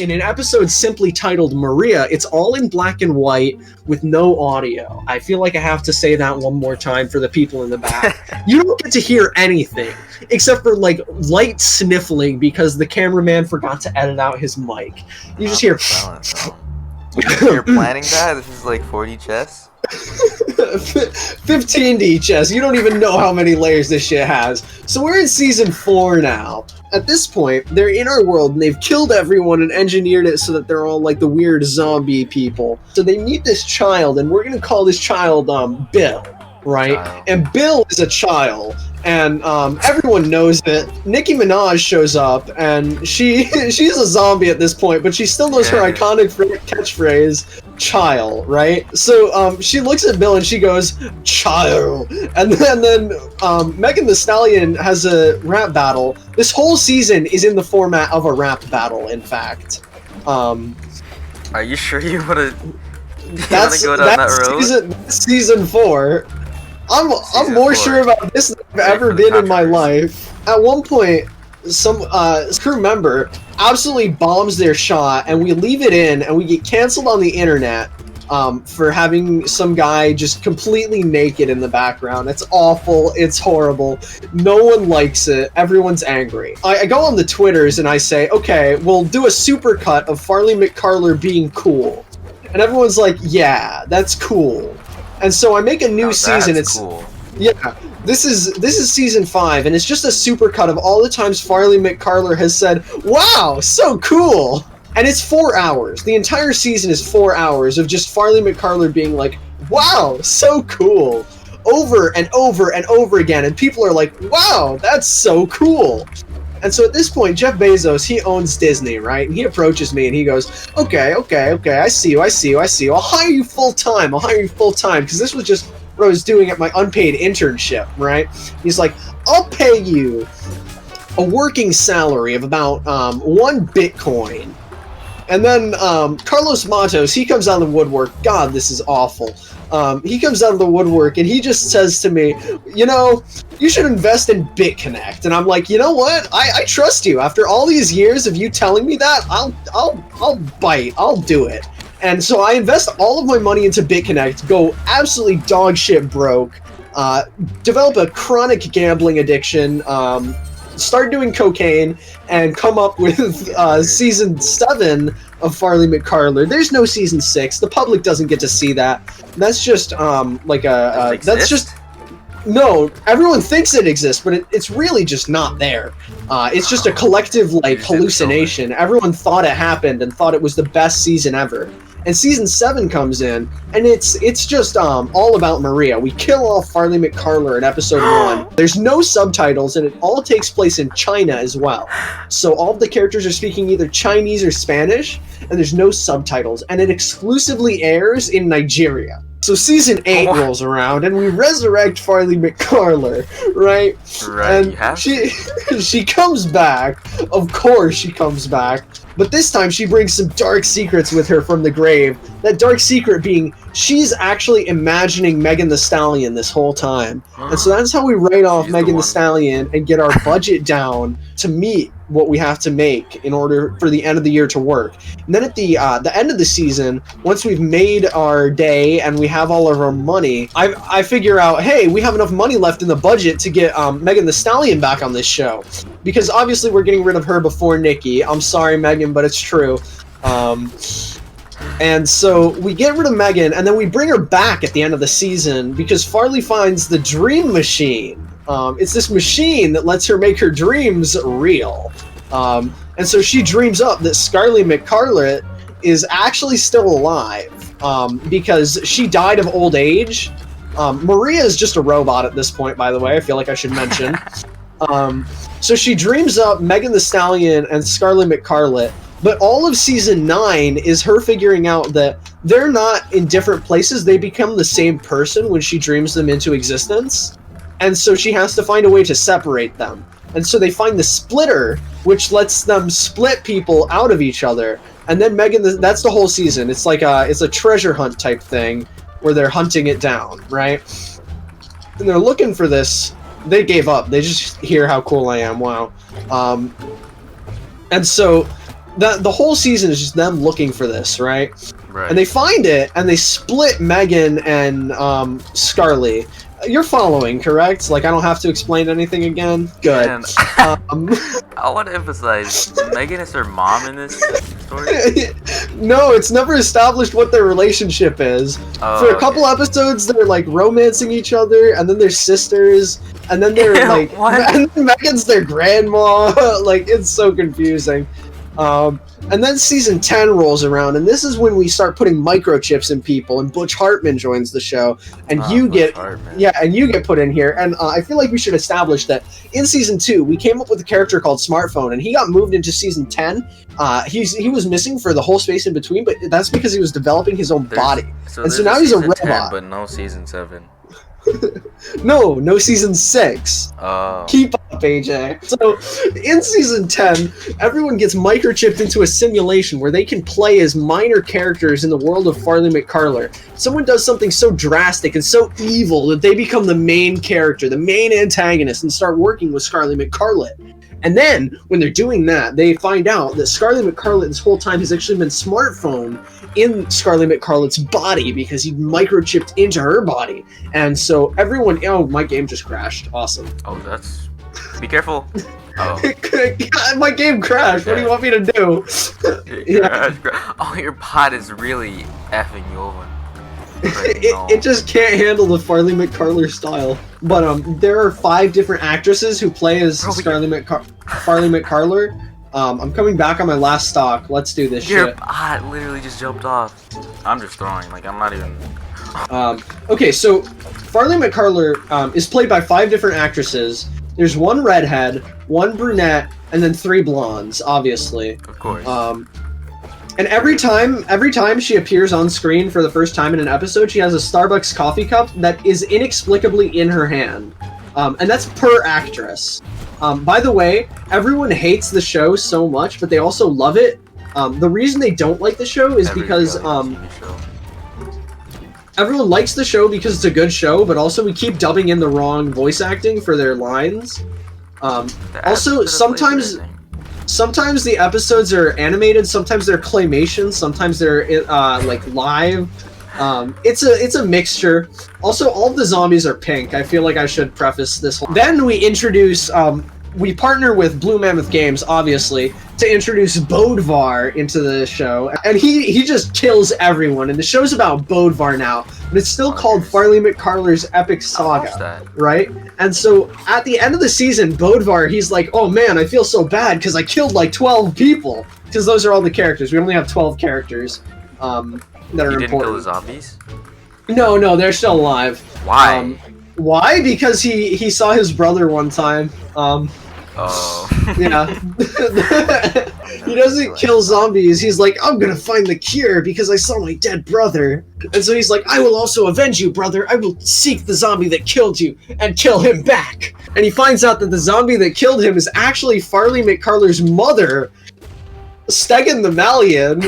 in an episode simply titled Maria, it's all in black and white with no audio. I feel like I have to say that one more time for the people in the back. You don't get to hear anything except for like light sniffling because the cameraman forgot to edit out his mic. You just hear. You're planning that? This is like 4D chess? 15D chess. You don't even know how many layers this shit has. So we're in season 4 now. At this point, they're in our world and they've killed everyone and engineered it so that they're all like the weird zombie people. So they meet this child, and we're gonna call this child Bill, right? And Bill is a child, and everyone knows it. Nicki Minaj shows up, and she's a zombie at this point, but she still knows her iconic catchphrase, "child," right? So she looks at Bill and she goes, "child," and then Megan Thee Stallion has a rap battle. This whole season is in the format of a rap battle, in fact. Are you sure you wanna go down that road? That's season 4. I'm more sure about this than I've ever been in my life. At one point, some crew member absolutely bombs their shot, and we leave it in, and we get canceled on the internet for having some guy just completely naked in the background. It's awful. It's horrible. No one likes it. Everyone's angry. I go on the Twitters and I say, okay, we'll do a supercut of Farley Mccarler being cool. And everyone's like, yeah, that's cool. And so I make a new season. It's cool. Yeah, this is season 5, and it's just a supercut of all the times Farley Mccarler has said, "Wow, so cool!" And it's 4 hours. The entire season is 4 hours of just Farley Mccarler being like, "Wow, so cool," over and over and over again, and people are like, "Wow, that's so cool." And so at this point, Jeff Bezos, he owns Disney, right? And he approaches me and he goes, okay, I see you. I'll hire you full-time. Because this was just what I was doing at my unpaid internship, right? He's like, I'll pay you a working salary of about 1 Bitcoin. And then Carlos Matos, he comes out of the woodwork. God, this is awful. He comes out of the woodwork and he just says to me, you know, you should invest in BitConnect. And I'm like, you know what? I trust you. After all these years of you telling me that, I'll bite. I'll do it. And so I invest all of my money into BitConnect, go absolutely dog shit broke, develop a chronic gambling addiction, start doing cocaine, and come up with season 7 of Farley Mccarler. There's no season 6. The public doesn't get to see that. That's just that's just. No, everyone thinks it exists, but it's really just not there. It's just a collective hallucination. Everyone thought it happened and thought it was the best season ever. And season 7 comes in, and it's just all about Maria. We kill off Farley Mccarler in episode 1. There's no subtitles, and it all takes place in China as well. So all of the characters are speaking either Chinese or Spanish, and there's no subtitles. And it exclusively airs in Nigeria. So season 8 rolls around, and we resurrect Farley Mccarler, right? Right. And she comes back. Of course she comes back. But this time she brings some dark secrets with her from the grave. That dark secret being she's actually imagining Megan Thee Stallion this whole time. And so that's how we write off Megan Thee Stallion and get our budget down to meet what we have to make in order for the end of the year to work. And then at the end of the season, once we've made our day and we have all of our money, I figure out, hey, we have enough money left in the budget to get Megan Thee Stallion back on this show. Because obviously we're getting rid of her before Nikki. I'm sorry, Megan, but it's true. And so we get rid of Megan, and then we bring her back at the end of the season because Farley finds the dream machine. It's this machine that lets her make her dreams real. And so she dreams up that Farley Mccarler is actually still alive because she died of old age. Maria is just a robot at this point, by the way. I feel like I should mention. So she dreams up Megan Thee Stallion and Farley Mccarler, but all of season 9 is her figuring out that they're not in different places. They become the same person when she dreams them into existence. And so she has to find a way to separate them. And so they find the splitter, which lets them split people out of each other. And then that's the whole season. It's like it's a treasure hunt type thing where they're hunting it down, right? And they're looking for this. They gave up. They just hear how cool I am. Wow. And so the whole season is just them looking for this, right? Right. And they find it, and they split Megan and Scarly. You're following, correct? Like, I don't have to explain anything again? Good. Man, I want to emphasize, Megan is her mom in this story? No, it's never established what their relationship is. For a couple episodes, they're, like, romancing each other, and then they're sisters, and then they're, like... and then Megan's their grandma. Like, it's so confusing. And then season 10 rolls around, and this is when we start putting microchips in people, and Butch Hartman joins the show, and you get put in here. And I feel like we should establish that in season 2 we came up with a character called Smartphone, and he got moved into season 10. He was missing for the whole space in between, but that's because he was developing his own body. So now he's a robot. 10, but no season 7. No season 6. Keep up, AJ. So, in season 10, everyone gets microchipped into a simulation where they can play as minor characters in the world of Farley Mccarler. Someone does something so drastic and so evil that they become the main character, the main antagonist, and start working with Scarlett McCarlet. And then, when they're doing that, they find out that Scarlett McCarlet this whole time has actually been Smartphone in Scarlett McCarlet's body because he microchipped into her body. And so everyone... Oh, my game just crashed. Awesome. Oh, that's... Be careful. Oh. God, my game crashed. What do you want me to do? Oh, your pod is really effing you over. It just can't handle the Farley McCarler style. But there are 5 different actresses who play as Farley McCarler. I'm coming back on my last stock. Let's do this shit. Your bot literally just jumped off. I'm just throwing. Like, I'm not even... Okay, so Farley McCarler is played by 5 different actresses. There's 1 redhead, 1 brunette, and then 3 blondes, obviously. Of course. And every time she appears on screen for the first time in an episode, she has a Starbucks coffee cup that is inexplicably in her hand. And that's per actress. By the way, everyone hates the show so much, but they also love it. The reason they don't like the show is because everyone likes the show because it's a good show, but also we keep dubbing in the wrong voice acting for their lines. Also, sometimes the episodes are animated, sometimes they're claymation, sometimes they're like live. It's a mixture. Also, all of the zombies are pink. I feel like I should preface this whole... Then we introduce, we partner with Blue Mammoth Games, obviously, to introduce Bodvar into the show. And he just kills everyone. And the show's about Bodvar now, but it's still called Farley McCarler's Epic Saga, right? And so, at the end of the season, Bodvar, he's like, oh man, I feel so bad because I killed like 12 people. Because those are all the characters. We only have 12 characters. That are important. Didn't kill the zombies? No, they're still alive. Why? Why? Because he saw his brother one time. Oh. Yeah. He doesn't kill zombies. He's like, I'm gonna find the cure because I saw my dead brother. And so he's like, I will also avenge you, brother. I will seek the zombie that killed you and kill him back. And he finds out that the zombie that killed him is actually Farley McCarler's mother, Stegan the Malian.